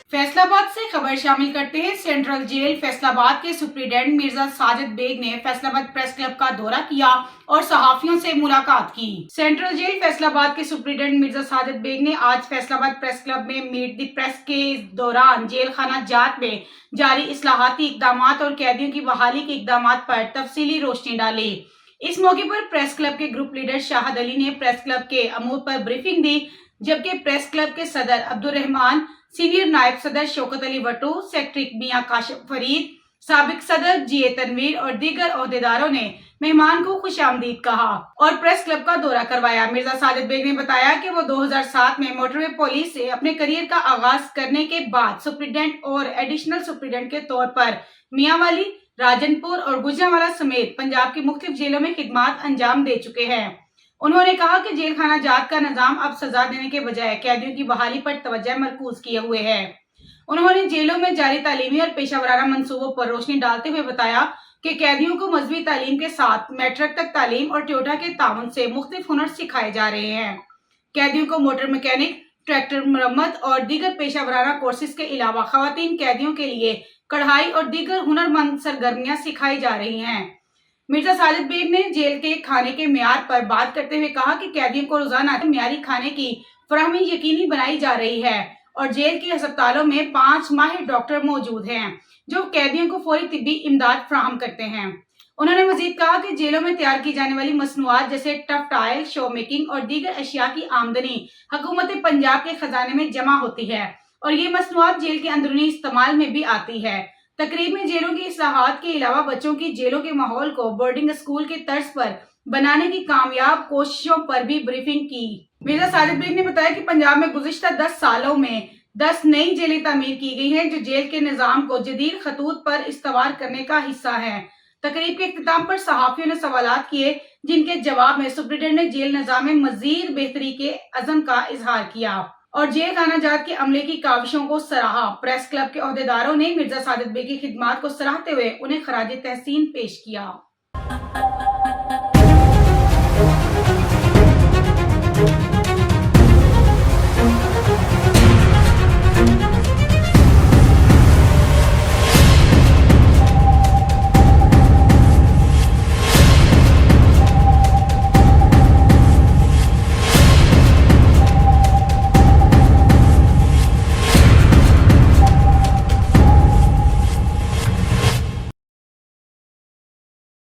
फैसलाबाद से खबर शामिल करते हैं। सेंट्रल जेल फैसलाबाद के सुप्रीडेंट मिर्जा साजिद बेग ने फैसलाबाद प्रेस क्लब का दौरा किया और सहाफियों से मुलाकात की। सेंट्रल जेल फैसलाबाद के सुप्रीडेंट मिर्जा साजिद बेग ने आज फैसलाबाद प्रेस क्लब में मीट द प्रेस के दौरान जेल खाना जात में जारी इस्लाहाती इकदाम और कैदियों की बहाली के इकदाम पर तफसीली रोशनी डाली। इस मौके पर प्रेस क्लब के ग्रुप लीडर शाहद अली ने प्रेस क्लब के अमूर पर ब्रीफिंग दी, जबकि प्रेस क्लब के सदर अब्दुल रहमान, सीनियर नायब सदर शौकत अली वटू, सेक्रेटरी मियां काशिफ फरीद, साबिक सदर जीए तनवीर और दीगर ओहदेदारों ने मेहमान को खुशामदीद कहा और प्रेस क्लब का दौरा करवाया। मिर्जा साजिद बेग ने बताया कि वो 2007 में मोटरवे पुलिस से अपने करियर का आगाज करने के बाद सुप्रीडेंट और एडिशनल सुप्रीडेंट के तौर पर मियांवाली, राजनपुर और गुजरांवाला समेत पंजाब की मुख्तलिफ जेलों में खिदमात अंजाम दे चुके हैं। उन्होंने कहा कि जेल खाना जात का निजाम अब सजा देने के बजाय कैदियों की बहाली पर तवज्जो मरकूज किए हुए है। उन्होंने जेलों में जारी तालीमी और पेशा वराना मंसूबों पर रोशनी डालते हुए बताया कि कैदियों को मजहबी तालीम के साथ मैट्रिक तक तालीम और ट्योटा के ताउन से मुख्तलिफ हुनर सिखाए जा रहे हैं। कैदियों को मोटर मैकेनिक, ट्रैक्टर मरम्मत और दीगर पेशा वराना कोर्सेज के अलावा खवातीन कैदियों के लिए कढ़ाई और दीगर हुनरमंद सरगर्मियां सिखाई जा रही हैं। मिर्जा साजिद बेग ने जेल के खाने के मियार पर बात करते हुए कहा कि कैदियों को रोजाना मियारी खाने की फराहमी यकीनी बनाई जा रही है और जेल के अस्पतालों में 5 माहिर डॉक्टर मौजूद हैं जो कैदियों को फौरी तिब्बी इमदाद फराहम करते हैं। उन्होंने मजीद कहा कि जेलों में तैयार की जाने वाली मसनूआत जैसे टफ टाइल, शो मेकिंग और दीगर अशिया की आमदनी हुकूमत पंजाब के खजाने में जमा होती है और ये मसनूआत जेल के अंदरूनी इस्तेमाल में भी आती है। तकरीब में जेलों की इस्लाहात के अलावा बच्चों की जेलों के माहौल को बोर्डिंग स्कूल के तर्ज पर बनाने की कामयाब कोशिशों पर भी ब्रीफिंग की। मिर्जा साजिद बेग ने बताया कि पंजाब में गुज़िश्ता 10 सालों में 10 नई जेलें तामीर की गई हैं जो जेल के निजाम को जदीद खतूत पर इस्तवार करने का हिस्सा है। तकरीब के इख्तिताम पर सहाफियों ने सवालात किए, जिनके जवाब में सुप्रीडेंट ने जेल निजाम में मजीद बेहतरी के अज़म का इजहार किया और जेल खाना जात के अमले की काविशों को सराहा। प्रेस क्लब के ओहदेदारों ने मिर्जा साजिद बेग की खिदमात को सराहते हुए उन्हें खराज तहसीन पेश किया।